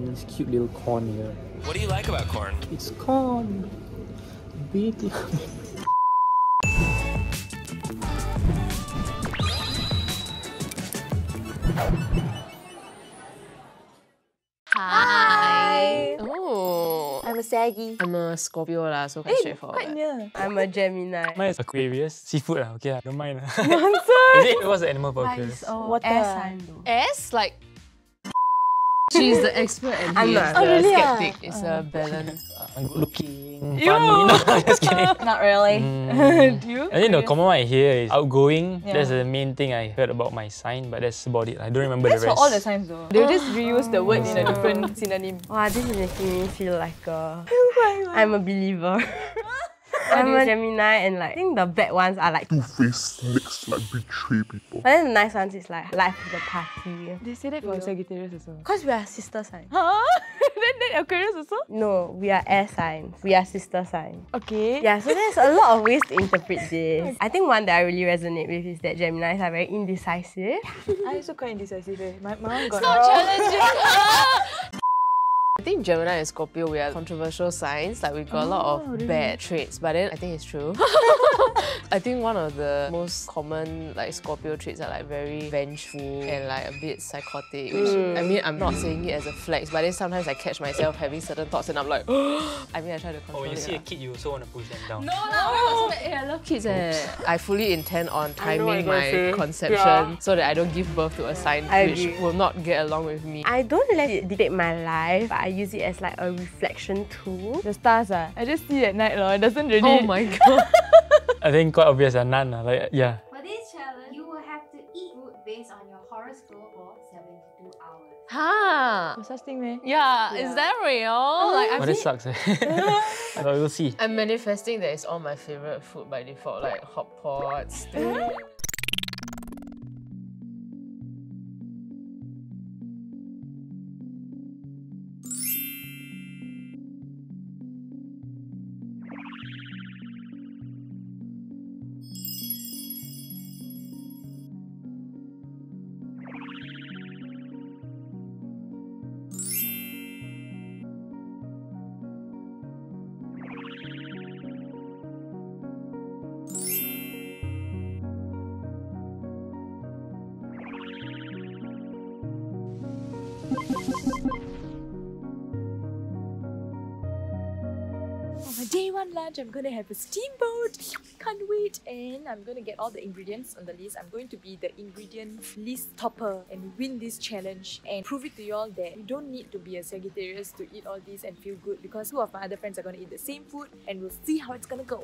this cute little corn here. What do you like about corn? It's corn. Big. Hi. Oh, I'm a Saggy. I'm a Scorpio lah, so quite straightforward. Quite near. I'm a Gemini. Mine is Aquarius. Seafood lah. Okay, don't mind. Nonsense. Is it? What's the animal for Aquarius? Water. Air sign though. S like. She's the expert and I'm he is not. the Really? skeptic. It's a balance. Good looking, funny. No, just kidding. Not really. Do you? I think the common one I hear is outgoing. Yeah. That's the main thing I heard about my sign, but that's about it. I don't remember That's the rest. for all the signs though. They'll just reuse the word in a different synonym. Wow, this is making me feel like I'm a believer. I'm a Gemini and like, I think the bad ones are like Two-faced snakes like betray people. but then the nice ones is like life of the party. They say that for Sagittarius also. Because we are sister signs. Huh? then Aquarius also? No, we are air signs. We are sister signs. Okay. Yeah, so there's a lot of ways to interpret this. I think one that I really resonate with is that Geminis are very indecisive. I also quite indecisive. My one got Stop challenging. I think Gemini and Scorpio, we are controversial signs. Like we got a lot of bad traits, but then I think it's true. I think one of the most common like Scorpio traits are like very vengeful and like a bit psychotic. Which I mean, I'm not saying it as a flex, but then sometimes I catch myself having certain thoughts and I'm like, I mean, I try to control Oh, you it. see a kid, you also want to push them down. No, I love kids. I fully intend on I know what timing you're gonna my say. conception so that I don't give birth to a sign I which agree. will not get along with me. I don't let it dictate my life, but I use it as like a reflection tool. the stars. I just see at night. It doesn't really. Oh my god. I think quite obvious, none. Like, yeah. For this challenge, you will have to eat food based on your horoscope for 72 hours. Huh? There's such thing, man. Yeah, is that real? Like Oh, this sucks. We'll see. I'm manifesting that it's all my favorite food by default, like hot pot, stew. For my day one lunch, I'm gonna have a steamboat. Can't wait. And I'm gonna get all the ingredients on the list. I'm going to be the ingredients list topper and win this challenge and prove it to y'all that you don't need to be a Sagittarius to eat all this and feel good, because two of my other friends are gonna eat the same food and we'll see how it's gonna go.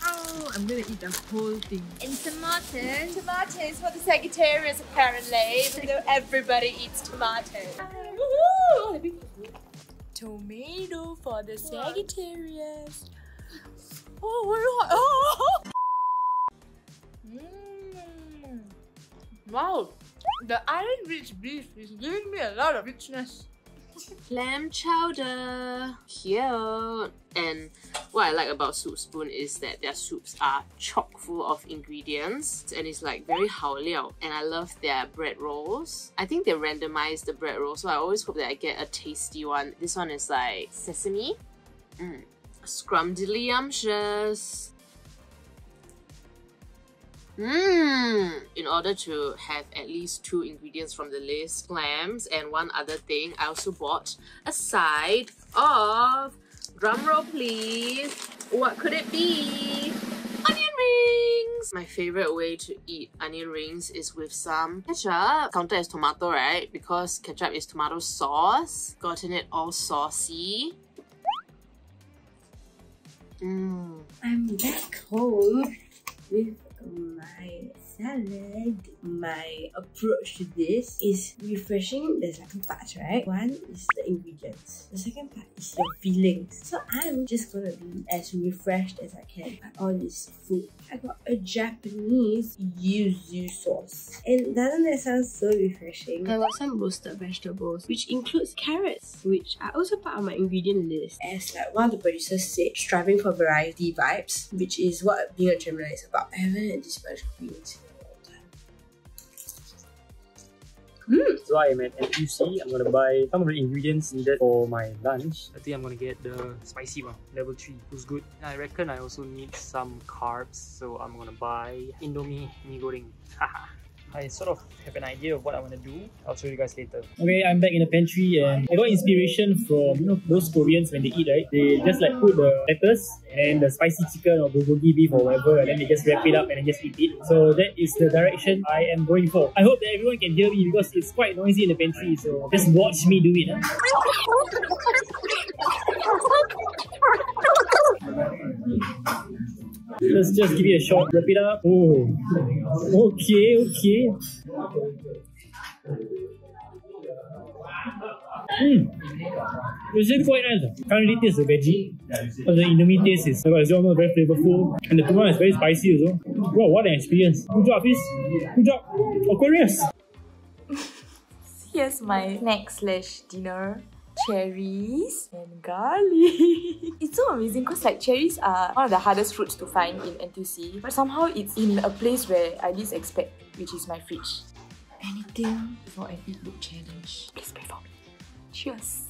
Oh, I'm gonna eat the whole thing. And tomatoes. Tomatoes for the Sagittarius apparently, even though everybody eats tomatoes. Tomato for the Sagittarius. Oh, very hot. Oh. Wow, the iron-rich beef is giving me a lot of richness. Lamb chowder. Cute. And what I like about Soup Spoon is that their soups are chock full of ingredients and it's like very 好料. And I love their bread rolls. I think they randomize the bread rolls, so I always hope that I get a tasty one. This one is like sesame. Scrumdiddlyumptious. In order to have at least 2 ingredients from the list, clams and one other thing, I also bought a side of, drumroll please, what could it be? Onion rings! My favorite way to eat onion rings is with some ketchup. Counted as tomato, right? Because ketchup is tomato sauce. Gotten it all saucy. I'm back home with my salad. My approach to this is refreshing. There's like 2 parts, right? One is the ingredients. The second part is your feelings. So I'm just gonna be as refreshed as I can by all this food. I got a Japanese yuzu sauce. And doesn't that sound so refreshing? I got some roasted vegetables, which includes carrots, which are also part of my ingredient list. As like one of the producers said, striving for variety vibes, which is what being a Gemini is about. I haven't had this much greens in a long time. So I am at NTUC. I'm gonna buy some of the ingredients needed for my lunch. I think I'm gonna get the spicy one, level 3. Looks good. I reckon I also need some carbs, so I'm gonna buy Indomie mee goreng. Haha. I sort of have an idea of what I want to do. I'll show you guys later. Okay, I'm back in the pantry and I got inspiration from, those Koreans when they eat, right? They just like put the lettuce and the spicy chicken or bulgogi beef or whatever, and then they just wrap it up and then just eat it. So that is the direction I am going for. I hope that everyone can hear me because it's quite noisy in the pantry, so just watch me do it. Let's just give it a shot, wrap it up. Oh, okay. It's really quite nice. Can't really taste the veggie, but the Indomie taste is, as you all know, very flavorful, and the tuna is very spicy as well. Wow, what an experience! Good job, Fizz. Good job, Aquarius. Here's my snack/dinner. Cherries and garlic. It's so amazing because like cherries are one of the hardest fruits to find in NTUC, but somehow it's in a place where I least expect, which is my fridge. Anything for an Eatbook challenge. Please pray for me. Cheers.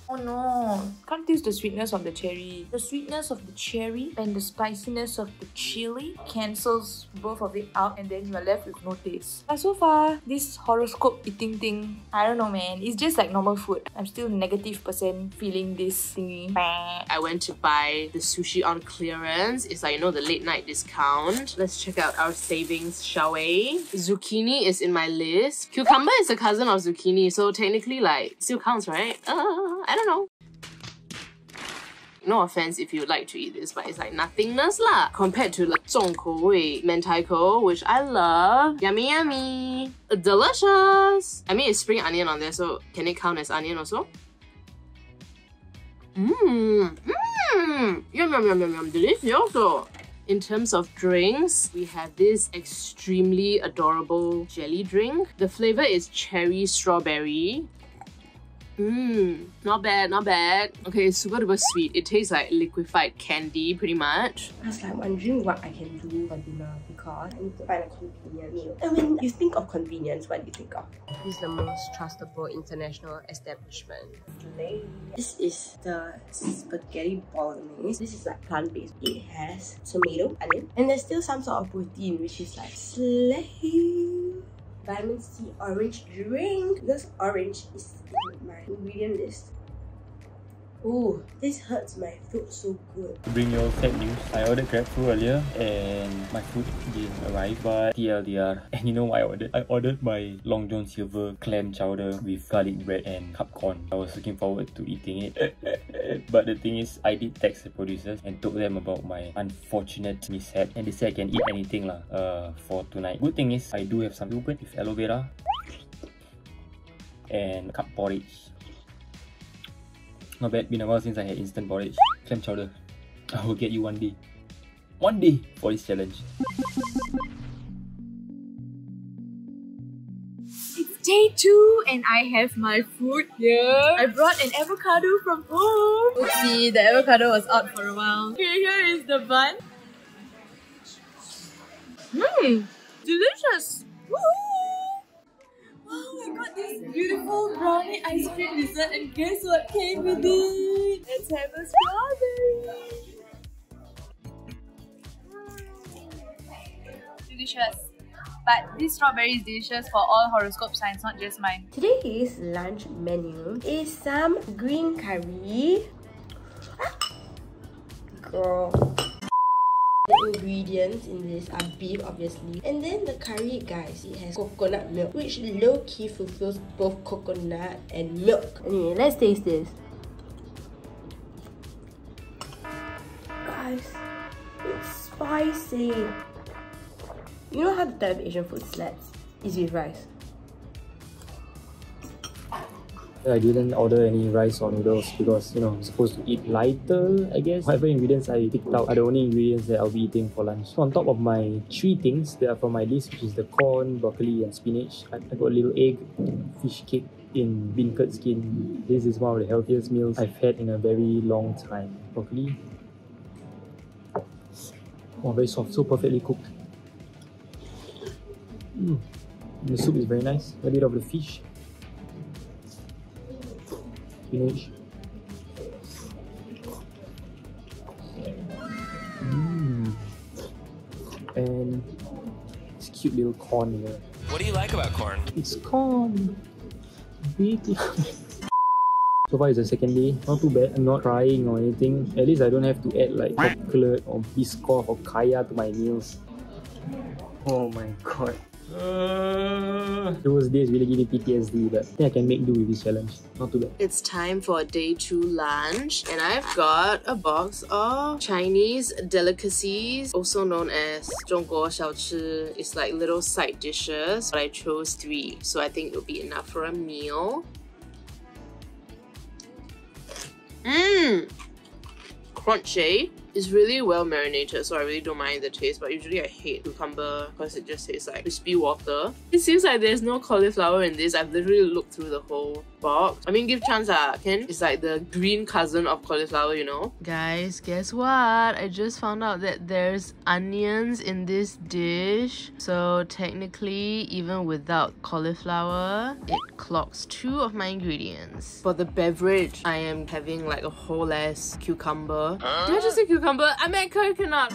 Oh no, can't taste the sweetness of the cherry. The sweetness of the cherry and the spiciness of the chili cancels both of it out, and then you are left with no taste. But so far, this horoscope eating thing, I don't know man, it's just like normal food. I'm still -% feeling this thingy. I went to buy the sushi on clearance. It's like, the late night discount. Let's check out our savings, shall we? Zucchini is in my list. Cucumber is a cousin of zucchini, so technically like still counts, right? I don't know. No offense if you'd like to eat this, but it's like nothingness lah compared to the 重口味 mentaiko, which I love. Yummy, yummy. Delicious. I mean, it's spring onion on there, so can it count as onion also? Yum, yum, delicioso. In terms of drinks, we have this extremely adorable jelly drink. The flavor is cherry strawberry. Not bad. Okay, it's super duper sweet. It tastes like liquefied candy pretty much. I was like wondering what I can do for dinner because I need to find a convenient meal. And when you think of convenience, what do you think of? This is the most trustable international establishment. This is the spaghetti bolognese. This is like plant-based. It has tomato, onion, and there's still some sort of protein, which is like slay. Vitamin C orange drink, because orange is in my ingredient list. Oh, this hurts my throat so good. To bring you all sad news, I ordered Grab food earlier and my food didn't arrive, but TLDR. And you know what I ordered? I ordered my Long John Silver clam chowder with garlic bread and popcorn. I was looking forward to eating it. But the thing is, I did text the producers and told them about my unfortunate mishap, and they said I can eat anything for tonight. Good thing is, I do have some yogurt with aloe vera and cup porridge. Not bad, been a while since I had instant porridge. Clam chowder. I will get you one day. One day for this challenge. It's day 2 and I have my food here. I brought an avocado from home. Oopsie, the avocado was out for a while. Okay, here is the bun. Delicious. Woohoo! Wow, I got this beautiful brownie ice cream dessert, and guess what came with it? Let's have a strawberry. Delicious. But this strawberry is delicious for all horoscope signs, not just mine. Today's lunch menu is some green curry. Girl. The ingredients in this are beef, obviously, and then the curry, guys, it has coconut milk, which low-key fulfills both coconut and milk. Anyway, let's taste this. Guys, it's spicy. You know how the type of Asian food slaps? It's with rice. I didn't order any rice or noodles because, I'm supposed to eat lighter, I guess. Whatever ingredients I picked out are the only ingredients that I'll be eating for lunch. So on top of my 3 things that are from my list, which is the corn, broccoli and spinach, I got a little egg, fish cake in bean curd skin. This is one of the healthiest meals I've had in a very long time. Broccoli. Oh, very soft, so perfectly cooked. The soup is very nice. A bit of the fish. Spinach. And this cute little corn here. What do you like about corn? It's corn. Big. So far it's the second day. Not too bad. I'm not crying or anything. At least I don't have to add like chocolate or Biscoff or Kaya to my meals. Oh my god. Those days really give me PTSD, but I think I can make do with this challenge. Not too bad. It's time for day 2 lunch, and I've got a box of Chinese delicacies, also known as 中国小吃. It's like little side dishes, but I chose 3, so I think it'll be enough for a meal. Crunchy. It's really well marinated, so I really don't mind the taste, but usually I hate cucumber because it just tastes like crispy water. It seems like there's no cauliflower in this. I've literally looked through the whole box. I mean, give chance, Ken. It's like the green cousin of cauliflower, you know? Guys, guess what? I just found out that there's onions in this dish. So technically, even without cauliflower, it clocks 2 of my ingredients. For the beverage, I am having like a whole ass cucumber. Did I just say cucumber? I meant coconut.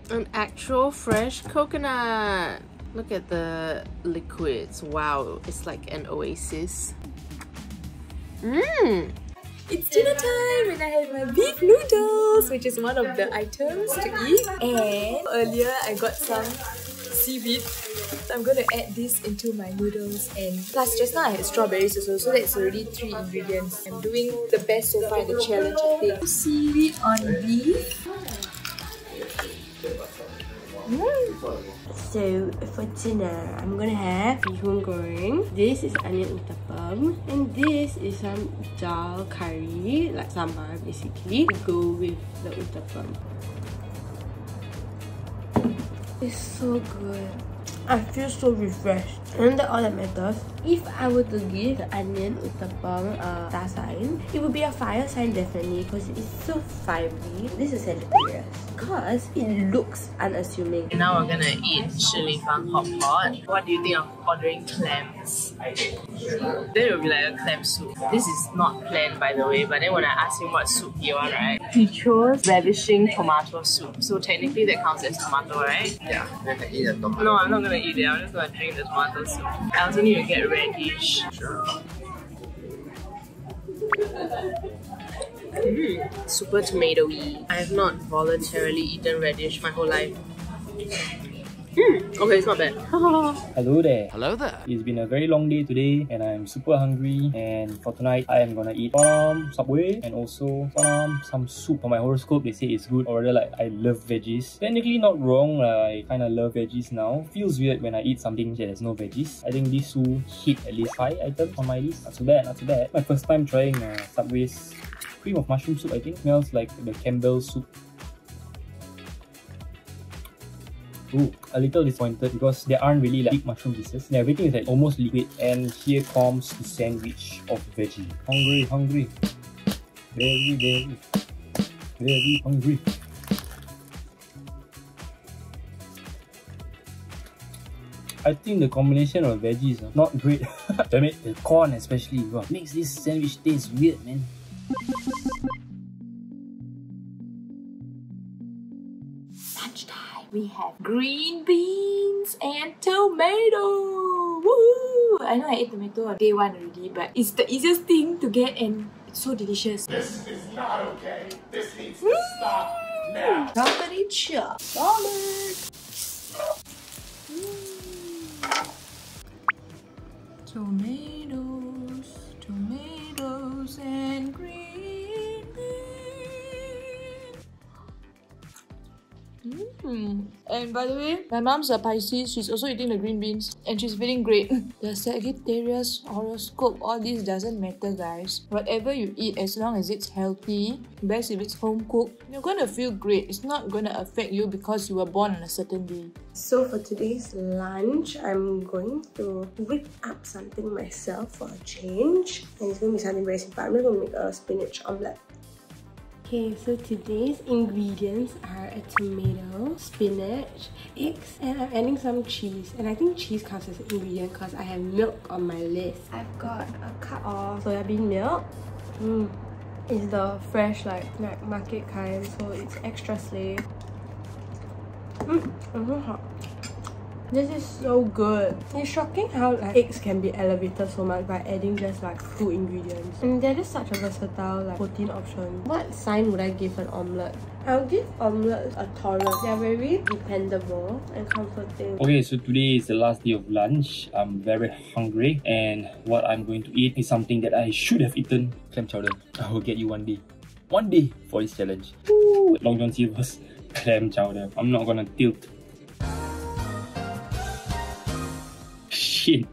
An actual fresh coconut. Look at the liquids. Wow, it's like an oasis. It's dinner time and I have my beef noodles, which is one of the items to eat. And earlier I got some seaweed. So I'm going to add this into my noodles, and plus just now I had strawberries also, so that's already 3 ingredients. I'm doing the best so far in the challenge, I think. Seaweed on beef. So for dinner, I'm gonna have bihun goreng. This is onion uttapam, and this is some dal curry, like sambar basically, to go with the uttapam. It's so good. I feel so refreshed. And all that matters, if I were to give the onion uttapam a star sign, it would be a fire sign definitely, because it's so fiery. This is Sagittarius because it looks unassuming. And now we're gonna eat Shi Li Fang hot pot. What do you think of ordering clams? Then it will be like a clam soup. This is not planned, by the way, but then when I asked him what soup he want, right, he chose ravishing tomato soup. So technically that counts as tomato, right? Yeah, you can eat a tomato. No, I'm not gonna eat it. I'm just gonna drink the tomato soup. I also need to get radish. Sure. Super tomatoey. I have not voluntarily eaten radish my whole life. Okay, it's not bad. Hello there. Hello there. It's been a very long day today and I'm super hungry, and for tonight I am gonna eat Subway and also some soup. For my horoscope they say it's good, or rather like I love veggies. Technically not wrong, I kinda love veggies now. Feels weird when I eat something that has no veggies. I think these 2 hit at least 5 items on my list. Not too bad, not too bad. My first time trying Subway's cream of mushroom soup, I think. Smells like the Campbell soup. Ooh, a little disappointed because there aren't really like big mushroom pieces. Yeah, everything is like almost liquid, and here comes the sandwich of veggie. Hungry, hungry. Very, very hungry. I think the combination of veggies are not great. Damn it, the corn especially makes this sandwich taste weird, man. We have green beans and tomato. Woohoo! I know I ate tomato on day 1 already, but it's the easiest thing to get and it's so delicious. This is not okay. This needs to stop now. Broccoli chop. Solid. Tomatoes and green beans. And by the way, my mom's a Pisces. She's also eating the green beans and she's feeling great. The Sagittarius, horoscope, all this doesn't matter, guys. Whatever you eat, as long as it's healthy, best if it's home cooked, you're gonna feel great. It's not gonna affect you because you were born on a certain day. So for today's lunch, I'm going to whip up something myself for a change. And it's going to be something very simple. I'm just going to make a spinach omelette. Okay, so today's ingredients are a tomato, spinach, eggs, and I'm adding some cheese. And I think cheese counts as an ingredient because I have milk on my list. I've got a cup of soya bean milk. It's the fresh like market kind, so it's extra slave. This is so good. It's shocking how like eggs can be elevated so much by adding just like 2 ingredients. And they're just such a versatile like protein option. What sign would I give an omelette? I'll give omelette a Taurus. They're very dependable and comforting. Okay, so today is the last day of lunch. I'm very hungry and what I'm going to eat is something that I should have eaten. Clam chowder. I will get you one day. One day for this challenge. Woo! Long John Silver's clam chowder. I'm not gonna tilt. Shit.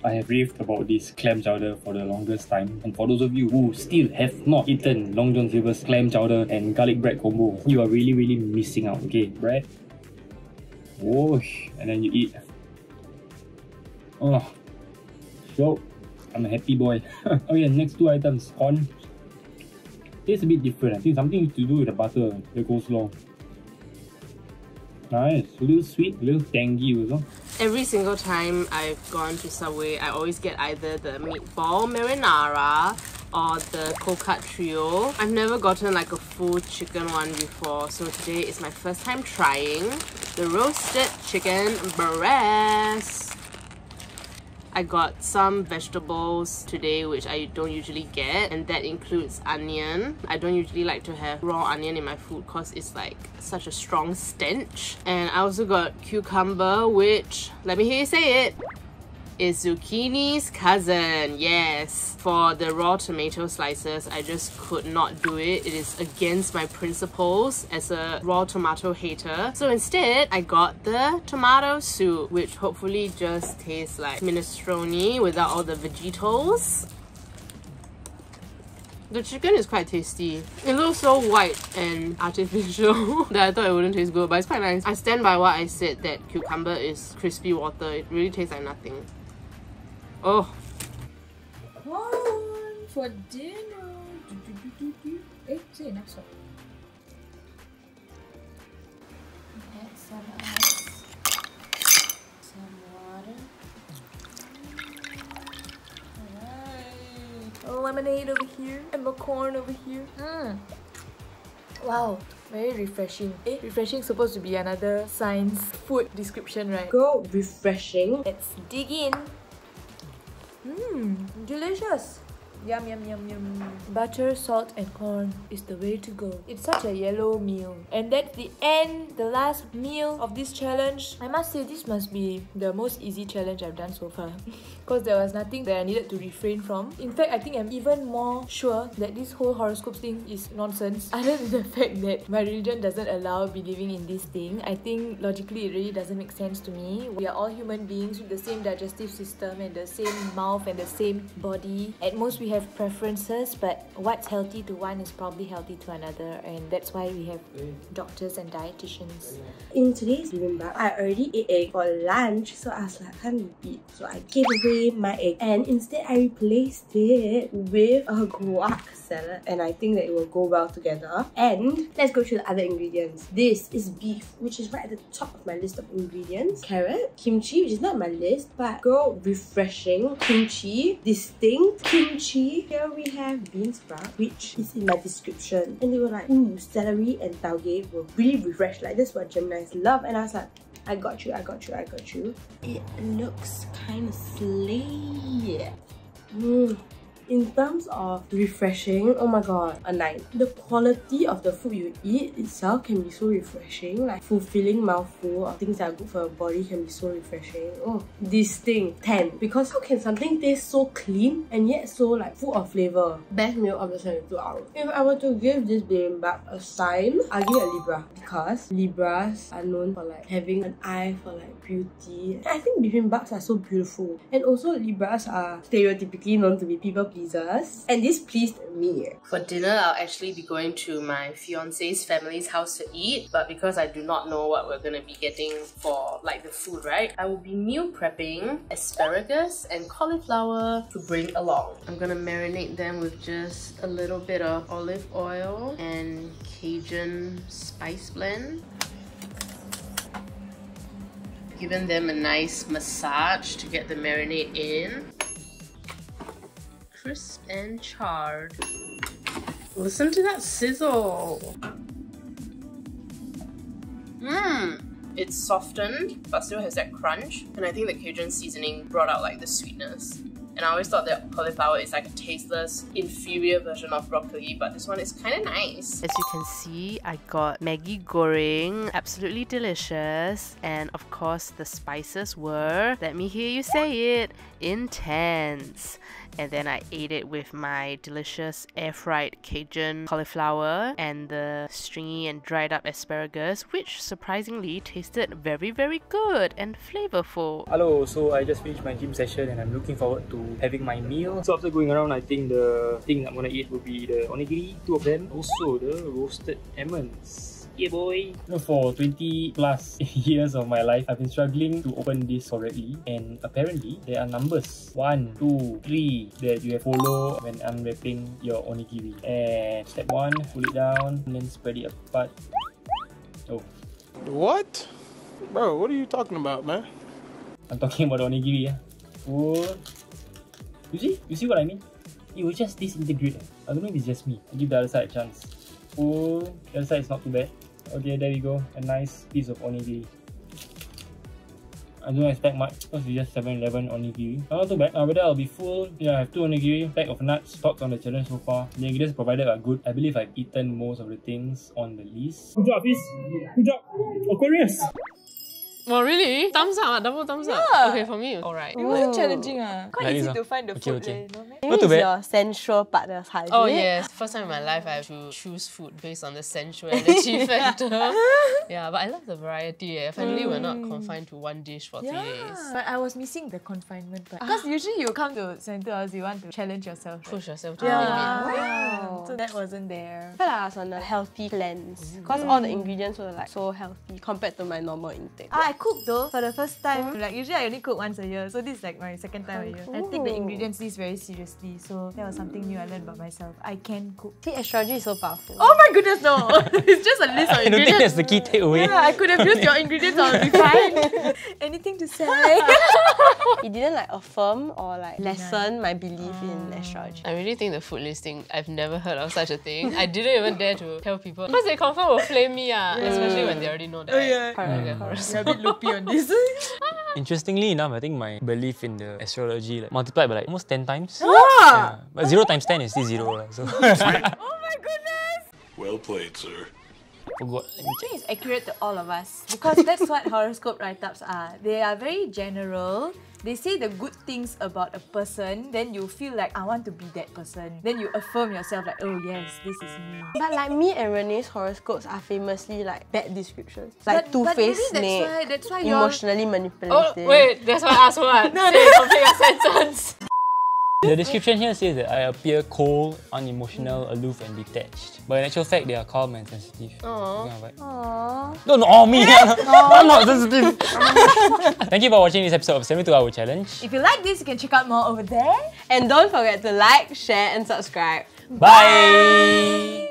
I have raved about this clam chowder for the longest time, and for those of you who still have not eaten Long John Silver's clam chowder and garlic bread combo, you are really missing out. Okay, bread, whoosh, and then you eat. Oh, so I'm a happy boy. Oh yeah, next 2 items, corn. Tastes a bit different. I think something to do with the butter, the coleslaw. Nice, a little sweet, a little tangy also. Every single time I've gone to Subway, I always get either the meatball marinara or the cold-cut trio. I've never gotten like a full chicken one before, so today is my first time trying the roasted chicken breast. I got some vegetables today which I don't usually get, and that includes onion. I don't usually like to have raw onion in my food because it's like such a strong stench. And I also got cucumber, which, let me hear you say it, is zucchini's cousin. Yes, for the raw tomato slices, I just could not do it. It is against my principles as a raw tomato hater. So instead, I got the tomato soup, which hopefully just tastes like minestrone without all the vegetables. The chicken is quite tasty. It looks so white and artificial that I thought it wouldn't taste good, but it's quite nice. I stand by what I said, that cucumber is crispy water. It really tastes like nothing. Oh. Corn for dinner. Say enough salt. Add some ice. Some water. Alright. A lemonade over here and my corn over here. Wow, very refreshing. Refreshing is supposed to be another science food description, right? Go refreshing. Let's dig in. Delicious. Yum yum yum yum. Butter, salt and corn is the way to go. It's such a yellow meal. And that's the end, the last meal of this challenge. I must say this must be the most easy challenge I've done so far. Because there was nothing that I needed to refrain from. In fact, I think I'm even more sure that this whole horoscope thing is nonsense. Other than the fact that my religion doesn't allow believing in this thing, I think logically it really doesn't make sense to me. We are all human beings with the same digestive system and the same mouth and the same body. At most we have preferences, but what's healthy to one is probably healthy to another, and that's why we have doctors and dietitians. In today's bibimbap, I already ate egg for lunch, so I was like, I can't repeat. So I gave away my egg, and instead I replaced it with a guac salad, and I think that it will go well together. And let's go through the other ingredients. This is beef, which is right at the top of my list of ingredients. Carrot, kimchi, which is not on my list, but girl, refreshing. Kimchi, distinct kimchi. Here we have bean sprout, which is in my description, and they were like, ooh, celery and tauge will really refresh. Like, this is what Geminis love. And I was like, I got you, I got you, I got you. It looks kind of slay. In terms of refreshing, oh my god, a 9. The quality of the food you eat itself can be so refreshing. Like, fulfilling mouthful of things that are good for your body can be so refreshing. Oh, distinct, 10. Because how can something taste so clean and yet so like full of flavor? Best meal of the 72 hours. If I were to give this bibimbap a sign, I'll give it a Libra. Because Libras are known for like having an eye for like beauty. I think bibimbaps are so beautiful. And also Libras are stereotypically known to be people pleasers, and this pleased me. For dinner, I'll actually be going to my fiance's family's house to eat, but because I do not know what we're gonna be getting for like the food, right? I will be meal prepping asparagus and cauliflower to bring along. I'm gonna marinate them with just a little bit of olive oil and Cajun spice blend. Giving them a nice massage to get the marinade in. Crisp and charred. Listen to that sizzle. It's softened but still has that crunch, and I think the Cajun seasoning brought out like the sweetness. And I always thought that cauliflower is like a tasteless, inferior version of broccoli, but this one is kind of nice. As you can see, I got Maggi goreng, absolutely delicious. And of course, the spices were, let me hear you say it, intense. And then I ate it with my delicious air-fried Cajun cauliflower and the stringy and dried up asparagus, which surprisingly tasted very, very good and flavorful. Hello, so I just finished my gym session and I'm looking forward to having my meal. So after going around, I think the thing I'm gonna eat will be the onigiri, 2 of them. Also the roasted almonds. Yeah boy! For 20 plus years of my life, I've been struggling to open this correctly, and apparently there are numbers 1, 2, 3 that you have to follow when unwrapping your onigiri. And step 1, pull it down and then spread it apart. Oh. What? Bro, what are you talking about, man? I'm talking about the onigiri. Oh. You see what I mean? It will just disintegrate. I don't know if it's just me. I'll give the other side a chance. Oh, the other side is not too bad. Okay, there we go. A nice piece of onigiri. I don't expect much because it's just 7-Eleven onigiri. Not too bad. Whether I'll be full, yeah, I have 2 onigiri, pack of nuts. Thoughts on the challenge so far. The ingredients provided are good. I believe I've eaten most of the things on the list. Good job, Fizz. Good job. Aquarius. Oh really? Thumbs up, double thumbs up. Yeah. Okay, for me, alright. It wasn't challenging. Quite Like easy this, to find the food. okay. No, meh? Not too bad. Your sensual partner's heart. Oh yes, first time in my life I have to choose food based on the sensuality factor. Yeah, but I love the variety. Finally, we're not confined to one dish for 3 days. But I was missing the confinement part. Because usually you come to Center House, you want to challenge yourself. Right? Push yourself to the limit. Wow. So that wasn't there. I feel like I was on a healthy cleanse because all the ingredients were like so healthy compared to my normal intake. I cooked though for the first time. Like usually I only cook once a year, so this is like my second time a year. I take the ingredients list very seriously, so that was something new I learned about myself. I can cook. See, astrology is so powerful. Oh my goodness, no! It's just a list of I don't think ingredients. that's the key takeaway. Yeah, I could have used your ingredients, I would be fine. Anything to say? It didn't like affirm or like lessen my belief in astrology. I really think the food listing, I've never heard of such a thing. I didn't even dare to tell people because they confirm will flame me, especially when they already know that. You're a bit loopy on this. Interestingly enough, I think my belief in the astrology like multiplied by like almost 10 times. Wow. Yeah. But 0 times 10 is still 0. So. Oh my goodness! Well played, sir. Forgot. Let me I think it's accurate to all of us because that's what horoscope write-ups are. They are very general. They say the good things about a person, then you feel like, I want to be that person. Then you affirm yourself like, oh yes, this is me. But like me and Renee's horoscopes are famously like bad descriptions. Like two-faced snake, that's why emotionally Oh manipulative. wait, that's why I asked what? Say complete a sentence. The description here says that I appear cold, unemotional, aloof and detached. But in actual fact, they are calm and sensitive. Aww. Aww. No, oh me! I'm not sensitive! Thank you for watching this episode of 72-Hour Challenge. If you like this, you can check out more over there. And don't forget to like, share and subscribe. Bye!